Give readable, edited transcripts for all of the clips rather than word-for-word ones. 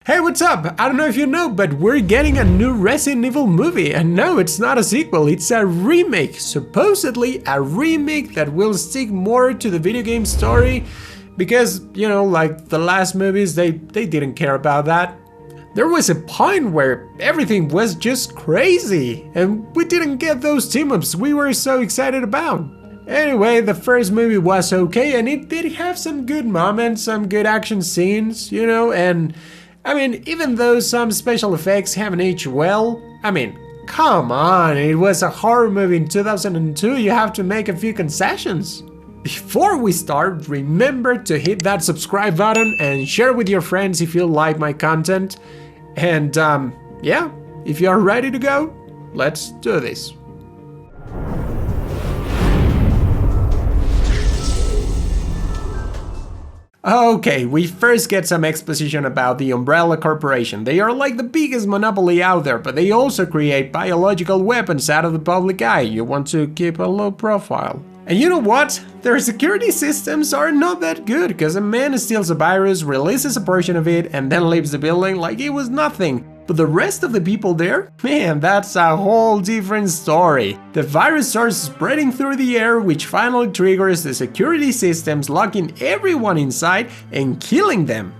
Hey, what's up? I don't know if you know, but we're getting a new Resident Evil movie, and no, it's not a sequel, it's a remake. Supposedly a remake that will stick more to the video game story, because, you know, like the last movies, they didn't care about that. There was a point where everything was just crazy, and we didn't get those team-ups we were so excited about. Anyway, the first movie was okay, and it did have some good moments, some good action scenes, you know, and I mean, even though some special effects haven't aged well, I mean, come on, it was a horror movie in 2002, you have to make a few concessions. Before we start, remember to hit that subscribe button and share with your friends if you like my content. And yeah, if you are ready to go, let's do this. Okay, we first get some exposition about the Umbrella Corporation. They are like the biggest monopoly out there, but they also create biological weapons out of the public eye. You want to keep a low profile. And you know what? Their security systems are not that good, because a man steals a virus, releases a portion of it, and then leaves the building like it was nothing. But the rest of the people there? Man, that's a whole different story. The virus starts spreading through the air, which finally triggers the security systems, locking everyone inside and killing them.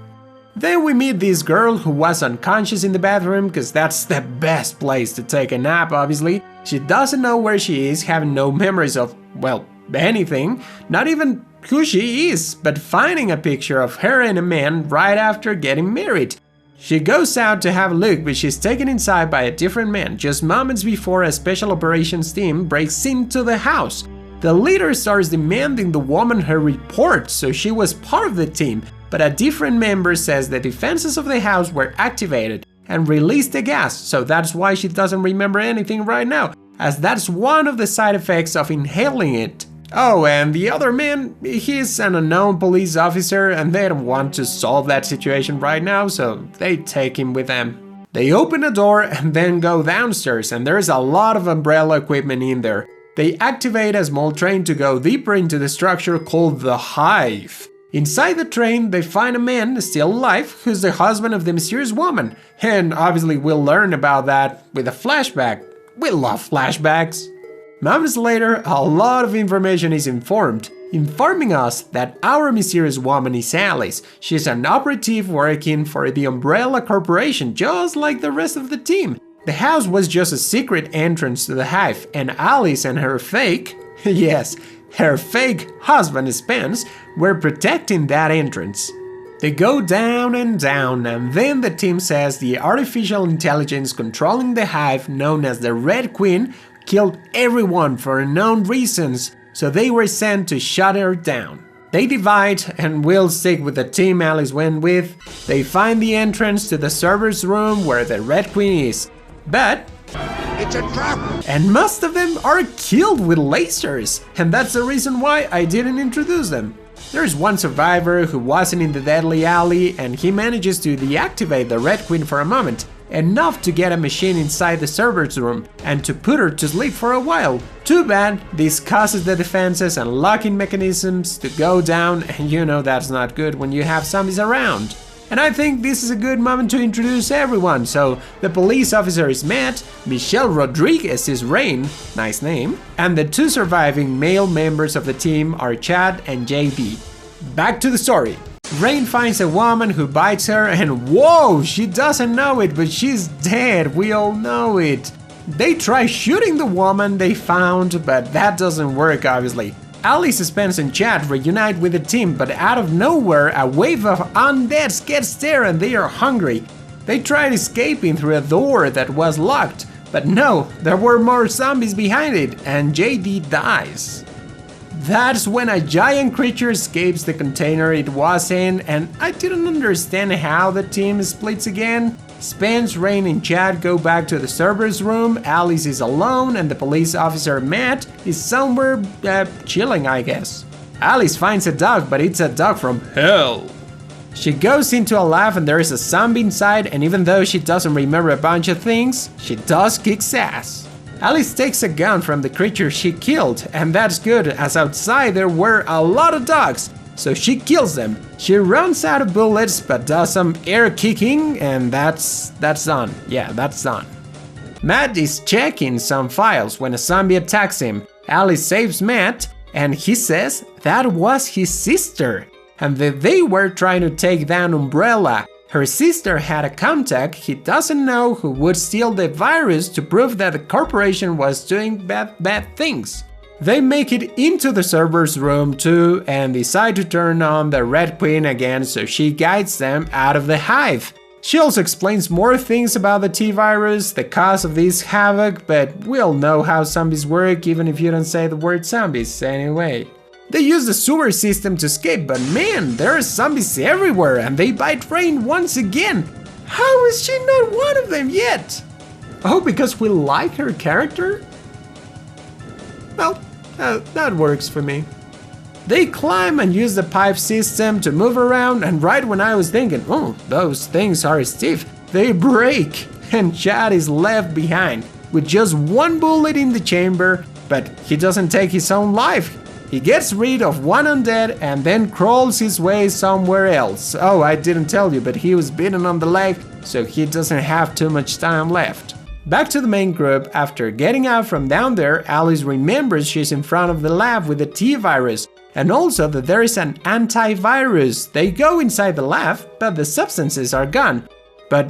Then we meet this girl who was unconscious in the bathroom, because that's the best place to take a nap, obviously. She doesn't know where she is, having no memories of, well, anything, not even who she is, but finding a picture of her and a man right after getting married. She goes out to have a look, but she's taken inside by a different man just moments before a special operations team breaks into the house. The leader starts demanding the woman her report, so she was part of the team, but a different member says the defenses of the house were activated and released the gas, so that's why she doesn't remember anything right now, as that's one of the side effects of inhaling it. Oh, and the other man, he's an unknown police officer, and they don't want to solve that situation right now, so they take him with them. They open a door and then go downstairs, and there's a lot of Umbrella equipment in there. They activate a small train to go deeper into the structure called the Hive. Inside the train, they find a man still alive who's the husband of the mysterious woman, and obviously we'll learn about that with a flashback. We love flashbacks. Moments later, a lot of information is informing us that our mysterious woman is Alice. She's an operative working for the Umbrella Corporation, just like the rest of the team. The house was just a secret entrance to the Hive, and Alice and her fake, yes, her fake husband Spence, were protecting that entrance. They go down, and then the team says the artificial intelligence controlling the Hive, known as the Red Queen, killed everyone for unknown reasons, so they were sent to shut her down. They divide, and we'll stick with the team Alice went with. They find the entrance to the server's room where the Red Queen is, but it's a trap! And most of them are killed with lasers, and that's the reason why I didn't introduce them. There's one survivor who wasn't in the deadly alley, and he manages to deactivate the Red Queen for a moment, enough to get a machine inside the server's room and to put her to sleep for a while. Too bad, this causes the defenses and locking mechanisms to go down, and you know that's not good when you have zombies around. And I think this is a good moment to introduce everyone. So the police officer is Matt, Michelle Rodriguez is Rain, nice name, and the two surviving male members of the team are Chad and JB. Back to the story. Rain finds a woman who bites her, and whoa, she doesn't know it, but she's dead, we all know it. They try shooting the woman they found, but that doesn't work obviously. Alice, Spence and Chad reunite with the team, but out of nowhere a wave of undeads gets there and they are hungry. They tried escaping through a door that was locked, but no, there were more zombies behind it, and JD dies. That's when a giant creature escapes the container it was in, and I didn't understand how the team splits again. Spence, Rain and Chad go back to the server's room, Alice is alone, and the police officer Matt is somewhere chilling, I guess. Alice finds a dog, but it's a dog from hell. She goes into a lab and there is a zombie inside, and even though she doesn't remember a bunch of things, she does kick ass. Alice takes a gun from the creature she killed, and that's good, as outside there were a lot of dogs. so she kills them. She runs out of bullets but does some air kicking, and that's done. Yeah, that's done. Matt is checking some files when a zombie attacks him. Alice saves Matt, and he says that was his sister, and that they were trying to take down Umbrella. Her sister had a contact he doesn't know who would steal the virus to prove that the corporation was doing bad things. They make it into the server's room too and decide to turn on the Red Queen again, so she guides them out of the Hive. She also explains more things about the T-virus, the cause of this havoc, but we all know how zombies work even if you don't say the word zombies anyway. They use the sewer system to escape, but man, there are zombies everywhere and they bite Rain once again. How is she not one of them yet? Oh, because we like her character? Well, that works for me. They climb and use the pipe system to move around, and right when I was thinking, oh, those things are stiff, they break, and Chad is left behind with just one bullet in the chamber, but he doesn't take his own life. He gets rid of one undead and then crawls his way somewhere else. Oh, I didn't tell you, but he was bitten on the leg, so he doesn't have too much time left. Back to the main group, after getting out from down there, Alice remembers she's in front of the lab with the T-virus, and also that there is an antivirus. They go inside the lab, but the substances are gone. But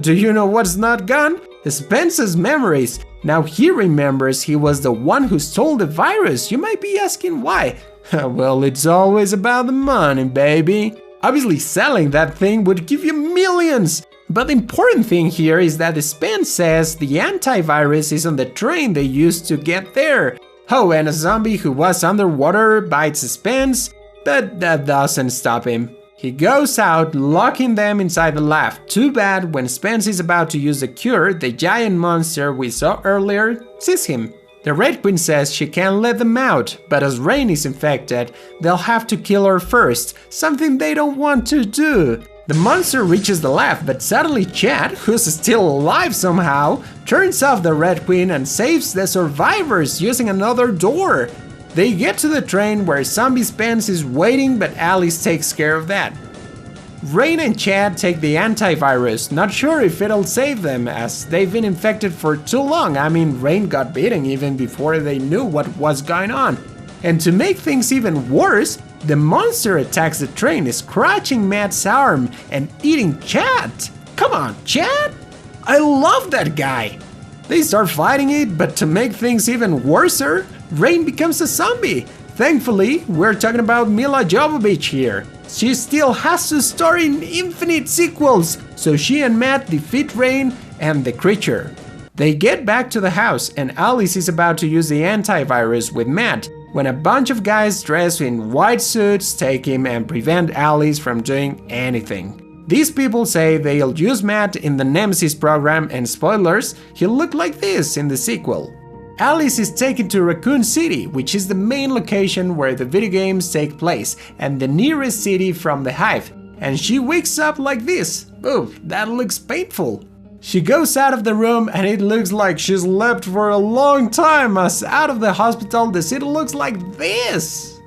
do you know what's not gone? Spence's memories. Now he remembers he was the one who stole the virus. You might be asking why. Well, it's always about the money, baby. Obviously selling that thing would give you millions. But the important thing here is that Spence says the antivirus is on the train they used to get there. Oh, and a zombie who was underwater bites Spence, but that doesn't stop him. He goes out, locking them inside the lab. Too bad when Spence is about to use the cure, the giant monster we saw earlier sees him. The Red Queen says she can't let them out, but as Rain is infected, they'll have to kill her first, something they don't want to do. The monster reaches the lab, but suddenly Chad, who's still alive somehow, turns off the Red Queen and saves the survivors using another door. They get to the train where Zombie Spence is waiting, but Alice takes care of that. Rain and Chad take the antivirus, not sure if it'll save them as they've been infected for too long. I mean, Rain got bitten even before they knew what was going on. And to make things even worse, the monster attacks the train, scratching Matt's arm and eating Chad. Come on, Chad! I love that guy! They start fighting it, but to make things even worser, Rain becomes a zombie. Thankfully, we're talking about Mila Jovovich here. She still has to star in infinite sequels, so she and Matt defeat Rain and the creature. They get back to the house and Alice is about to use the antivirus with Matt, when a bunch of guys dressed in white suits take him and prevent Alice from doing anything. These people say they'll use Matt in the Nemesis program, and spoilers, he'll look like this in the sequel. Alice is taken to Raccoon City, which is the main location where the video games take place, and the nearest city from the Hive, and she wakes up like this. Oh, that looks painful. She goes out of the room and it looks like she's slept for a long time, as out of the hospital the city looks like this.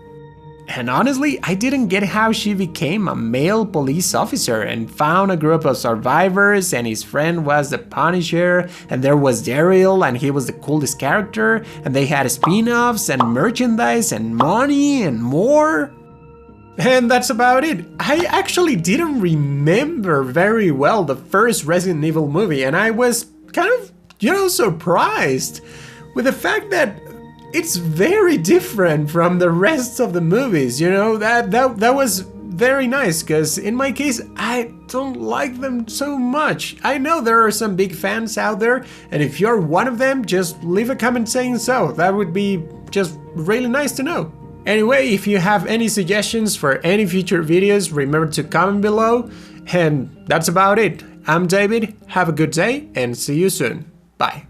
And honestly, I didn't get how she became a male police officer and found a group of survivors, and his friend was the Punisher, and there was Daryl and he was the coolest character, and they had spin-offs and merchandise and money and more. And that's about it. I actually didn't remember very well the first Resident Evil movie, and I was kind of, surprised with the fact that it's very different from the rest of the movies, that was very nice, because in my case, I don't like them so much. I know there are some big fans out there, and if you're one of them, just leave a comment saying so. That would be just really nice to know. Anyway, if you have any suggestions for any future videos, remember to comment below. And that's about it. I'm David, have a good day, and see you soon. Bye.